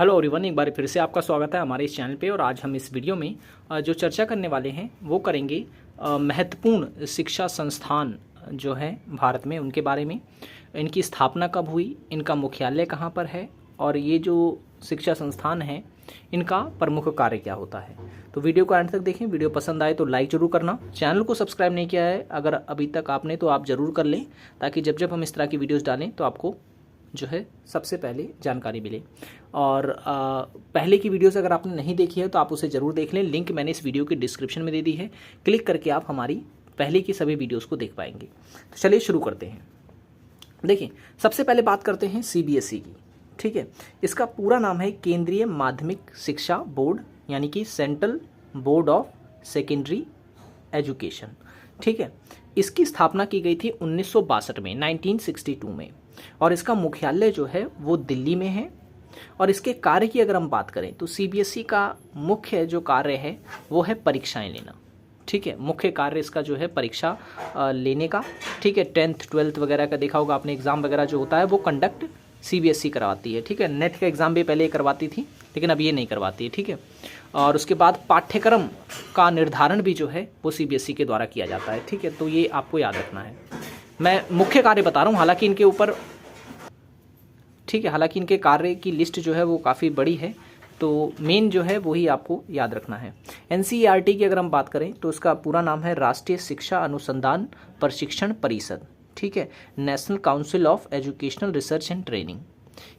Hello everyone, एक बार फिर से आपका स्वागत है हमारे इस चैनल पे। और आज हम इस वीडियो में जो चर्चा करने वाले हैं वो करेंगे महत्वपूर्ण शिक्षा संस्थान जो है भारत में, उनके बारे में। इनकी स्थापना कब हुई, इनका मुख्यालय कहाँ पर है, और ये जो शिक्षा संस्थान हैं इनका प्रमुख कार्य क्या होता है। तो वीडियो को अंत तक देखें। वीडियो पसंद आए तो लाइक जरूर करना। चैनल को सब्सक्राइब नहीं किया है अगर अभी तक आपने, तो आप ज़रूर कर लें, ताकि जब जब हम इस तरह की वीडियोज़ डालें तो आपको जो है सबसे पहले जानकारी मिले। और पहले की वीडियोस अगर आपने नहीं देखी है तो आप उसे ज़रूर देख लें। लिंक मैंने इस वीडियो के डिस्क्रिप्शन में दे दी है, क्लिक करके आप हमारी पहले की सभी वीडियोस को देख पाएंगे। तो चलिए शुरू करते हैं। देखिए, सबसे पहले बात करते हैं सीबीएसई की। ठीक है, इसका पूरा नाम है केंद्रीय माध्यमिक शिक्षा बोर्ड, यानी कि central board of secondary education. ठीक है, इसकी स्थापना की गई थी 1962 में, 1962 में, और इसका मुख्यालय जो है वो दिल्ली में है। और इसके कार्य की अगर हम बात करें तो सीबीएसई का मुख्य जो कार्य है वो है परीक्षाएं लेना। ठीक है, मुख्य कार्य इसका जो है परीक्षा लेने का। ठीक है, 10th 12th वगैरह का देखा होगा आपने, एग्ज़ाम वगैरह जो होता है वो कंडक्ट सीबीएसई करवाती है। ठीक है, नेट का एग्ज़ाम भी पहले करवाती थी, लेकिन अब ये नहीं करवाती है। ठीक है, और उसके बाद पाठ्यक्रम का निर्धारण भी जो है वो सीबीएसई के द्वारा किया जाता है। ठीक है, तो ये आपको याद रखना है। मैं मुख्य कार्य बता रहा हूँ, हालांकि इनके ऊपर, ठीक है, हालांकि इनके कार्य की लिस्ट जो है वो काफ़ी बड़ी है, तो मेन जो है वही आपको याद रखना है। एनसीईआरटी की अगर हम बात करें तो इसका पूरा नाम है राष्ट्रीय शिक्षा अनुसंधान प्रशिक्षण परिषद। ठीक है, national council of educational research and training.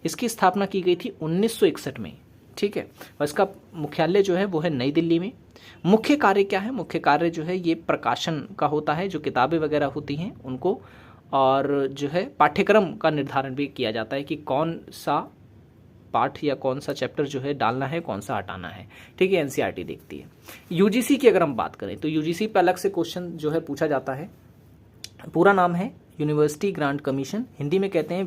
इसकी स्थापना की गई थी 1961 में। ठीक है, और इसका मुख्यालय जो है वो है नई दिल्ली में। मुख्य कार्य क्या है? मुख्य कार्य जो है ये प्रकाशन का होता है, जो किताबें वगैरह होती हैं उनको, और जो है पाठ्यक्रम का निर्धारण भी किया जाता है कि कौन सा पाठ या कौन सा चैप्टर जो है डालना है, कौन सा हटाना है। ठीक है, एनसीईआरटी देखती है। यूजीसी की अगर हम बात करें तो यूजीसी पे अलग से क्वेश्चन जो है पूछा जाता है। पूरा नाम है यूनिवर्सिटी ग्रांट कमीशन, हिंदी में कहते हैं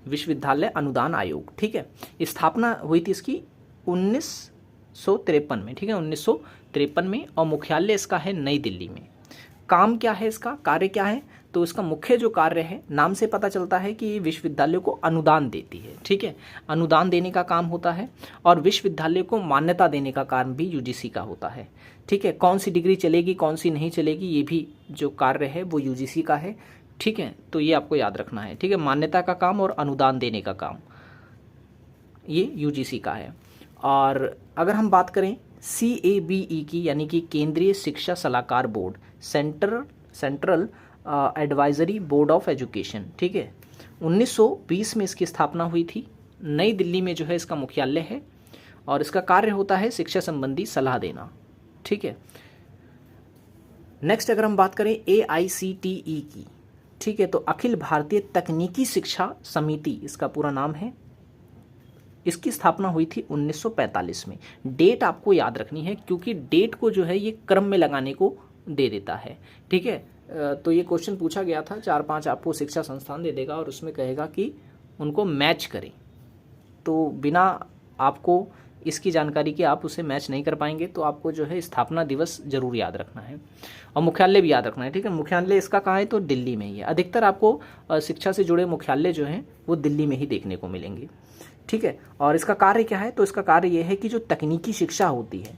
विश्वविद्यालय अनुदान आयोग। ठीक है, स्थापना हुई थी इसकी 1953 में। ठीक है, 1953 में, और मुख्यालय इसका है नई दिल्ली में। काम क्या है इसका, कार्य क्या है? तो इसका मुख्य जो कार्य है, नाम से पता चलता है कि विश्वविद्यालय को अनुदान देती है। ठीक है, अनुदान देने का काम होता है, और विश्वविद्यालय को मान्यता देने का काम भी यूजीसी का होता है। ठीक है, कौन सी डिग्री चलेगी कौन सी नहीं चलेगी, ये भी जो कार्य है वो यूजीसी का है। ठीक है, तो ये आपको याद रखना है। ठीक है, मान्यता का काम और अनुदान देने का काम ये यूजीसी का है। और अगर हम बात करें CABE की, यानी कि केंद्रीय शिक्षा सलाहकार board, central advisory board of education. ठीक है, 1920 में इसकी स्थापना हुई थी। नई दिल्ली में जो है इसका मुख्यालय है, और इसका कार्य होता है शिक्षा संबंधी सलाह देना। ठीक है, नेक्स्ट अगर हम बात करें AICTE की, ठीक है, तो अखिल भारतीय तकनीकी शिक्षा समिति इसका पूरा नाम है। इसकी स्थापना हुई थी 1945 में। डेट आपको याद रखनी है, क्योंकि डेट को जो है ये क्रम में लगाने को दे देता है। ठीक है, तो ये क्वेश्चन पूछा गया था, 4-5 आपको शिक्षा संस्थान दे देगा और उसमें कहेगा कि उनको मैच करें। तो बिना आपको इसकी जानकारी के आप उसे मैच नहीं कर पाएंगे, तो आपको जो है स्थापना दिवस जरूर याद रखना है, और मुख्यालय भी याद रखना है। ठीक है, मुख्यालय इसका कहाँ है? तो दिल्ली में ही है। अधिकतर आपको शिक्षा से जुड़े मुख्यालय जो हैं वो दिल्ली में ही देखने को मिलेंगे। ठीक है, और इसका कार्य क्या है? तो इसका कार्य यह है कि जो तकनीकी शिक्षा होती है,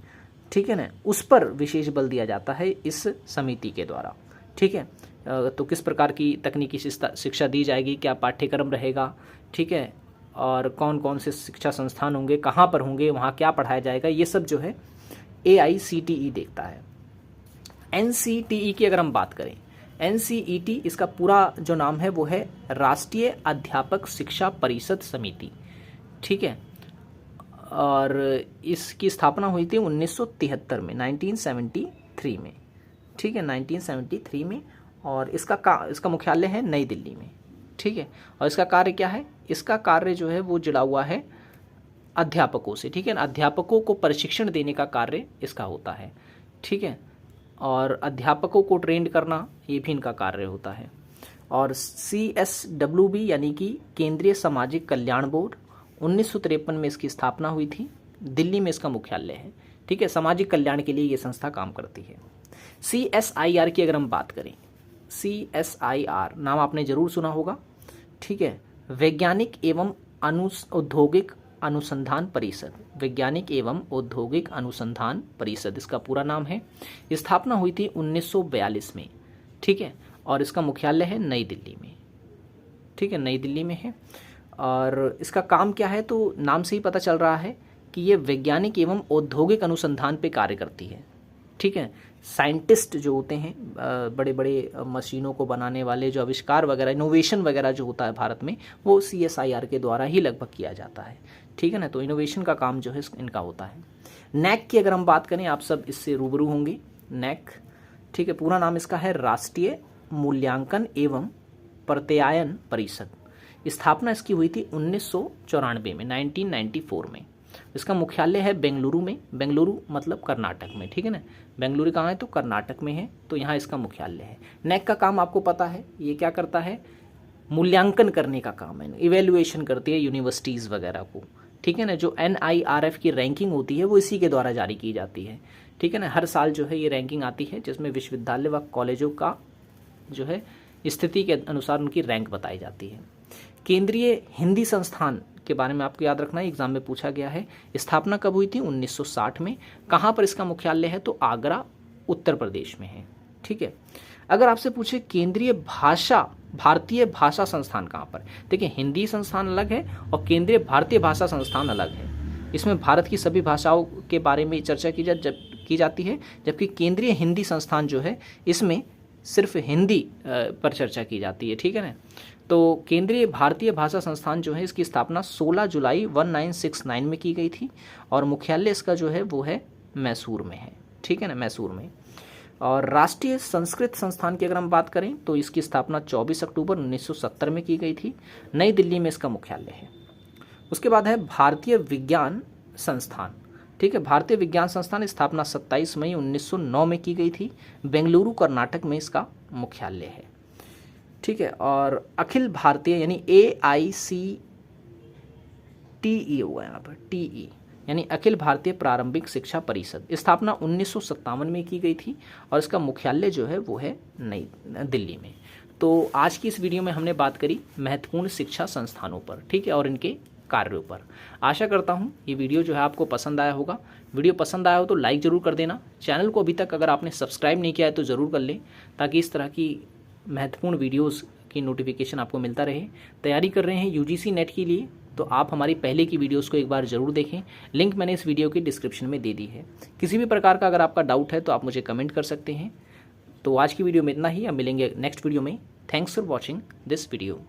ठीक है ना, उस पर विशेष बल दिया जाता है इस समिति के द्वारा। ठीक है, तो किस प्रकार की तकनीकी शिक्षा दी जाएगी, क्या पाठ्यक्रम रहेगा, ठीक है, और कौन कौन से शिक्षा संस्थान होंगे, कहाँ पर होंगे, वहाँ क्या पढ़ाया जाएगा, ये सब जो है AICTE देखता है। NCTE की अगर हम बात करें, NCET इसका पूरा जो नाम है वो है राष्ट्रीय अध्यापक शिक्षा परिषद समिति। ठीक है, और इसकी स्थापना हुई थी 1973 में, 1973 में। ठीक है, 1973 में, और इसका मुख्यालय है नई दिल्ली में। ठीक है, और इसका कार्य क्या है? इसका कार्य जो है वो जुड़ा हुआ है अध्यापकों से। ठीक है, अध्यापकों को प्रशिक्षण देने का कार्य इसका होता है। ठीक है, और अध्यापकों को ट्रेंड करना ये भी इनका कार्य होता है। और CSWB यानी कि केंद्रीय सामाजिक कल्याण बोर्ड, 1953 में इसकी स्थापना हुई थी। दिल्ली में इसका मुख्यालय है। ठीक है, सामाजिक कल्याण के लिए ये संस्था काम करती है। CSIR की अगर हम बात करें, CSIR नाम आपने जरूर सुना होगा। ठीक है, वैज्ञानिक एवं औद्योगिक अनुसंधान परिषद, वैज्ञानिक एवं औद्योगिक अनुसंधान परिषद इसका पूरा नाम है। स्थापना हुई थी 1942 में, ठीक है, और इसका मुख्यालय है नई दिल्ली में, ठीक है, नई दिल्ली में है। और इसका काम क्या है, तो नाम से ही पता चल रहा है कि ये वैज्ञानिक एवं औद्योगिक अनुसंधान पे कार्य करती है, ठीक है। साइंटिस्ट जो होते हैं, बड़े बड़े मशीनों को बनाने वाले, जो आविष्कार वगैरह, इनोवेशन वगैरह जो होता है भारत में, वो CSIR के द्वारा ही लगभग किया जाता है, ठीक है ना। तो इनोवेशन का काम जो है इनका होता है। NAAC की अगर हम बात करें, आप सब इससे रूबरू होंगे। NAAC, ठीक है, पूरा नाम इसका है राष्ट्रीय मूल्यांकन एवं प्रत्यायन परिषद। स्थापना इसकी हुई थी 1994 में, 1994 में। इसका मुख्यालय है बेंगलुरु में, बेंगलुरु मतलब कर्नाटक में, ठीक है ना। बेंगलुरु कहाँ है, तो कर्नाटक में है, तो यहाँ इसका मुख्यालय है। NAAC का काम आपको पता है, ये क्या करता है, मूल्यांकन करने का काम है, इवेल्युएशन करती है यूनिवर्सिटीज़ वगैरह को, ठीक है ना। जो NIRF की रैंकिंग होती है वो इसी के द्वारा जारी की जाती है, ठीक है ना। हर साल जो है ये रैंकिंग आती है, जिसमें विश्वविद्यालय व कॉलेजों का जो है स्थिति के अनुसार उनकी रैंक बताई जाती है। केंद्रीय हिंदी संस्थान के बारे में आपको याद रखना है, एग्जाम में पूछा गया है। स्थापना कब हुई थी, 1960 में। कहाँ पर इसका मुख्यालय है, तो आगरा, उत्तर प्रदेश में है, ठीक है। अगर आपसे पूछे केंद्रीय भारतीय भाषा संस्थान कहाँ पर, देखिए हिंदी संस्थान अलग है और केंद्रीय भारतीय भाषा संस्थान अलग है। इसमें भारत की सभी भाषाओं के बारे में चर्चा की जाती है, जबकि केंद्रीय हिंदी संस्थान जो है इसमें सिर्फ हिंदी पर चर्चा की जाती है, ठीक है ना। तो केंद्रीय भारतीय भाषा संस्थान जो है इसकी स्थापना 16 जुलाई 1969 में की गई थी और मुख्यालय इसका जो है वो है मैसूर में है, ठीक है ना, मैसूर में। और राष्ट्रीय संस्कृत संस्थान की अगर हम बात करें तो इसकी स्थापना 24 अक्टूबर 1970 में की गई थी, नई दिल्ली में इसका मुख्यालय है। उसके बाद है भारतीय विज्ञान संस्थान, ठीक है। भारतीय विज्ञान संस्थान स्थापना 27 मई 1909 में की गई थी, बेंगलुरु कर्नाटक में इसका मुख्यालय है, ठीक है। और अखिल भारतीय यानी AICTE हुआ यहाँ पर, TE यानी अखिल भारतीय प्रारंभिक शिक्षा परिषद, स्थापना 1957 में की गई थी और इसका मुख्यालय जो है वो है नई दिल्ली में। तो आज की इस वीडियो में हमने बात करी महत्वपूर्ण शिक्षा संस्थानों पर, ठीक है, और इनके कार्यों पर। आशा करता हूँ ये वीडियो जो है आपको पसंद आया होगा। वीडियो पसंद आया हो तो लाइक ज़रूर कर देना। चैनल को अभी तक अगर आपने सब्सक्राइब नहीं किया है तो ज़रूर कर लें, ताकि इस तरह की महत्वपूर्ण वीडियोस की नोटिफिकेशन आपको मिलता रहे। तैयारी कर रहे हैं UGC नेट के लिए तो आप हमारी पहले की वीडियोस को एक बार ज़रूर देखें, लिंक मैंने इस वीडियो की डिस्क्रिप्शन में दे दी है। किसी भी प्रकार का अगर आपका डाउट है तो आप मुझे कमेंट कर सकते हैं। तो आज की वीडियो में इतना ही, अब मिलेंगे नेक्स्ट वीडियो में। Thanks for watching this video.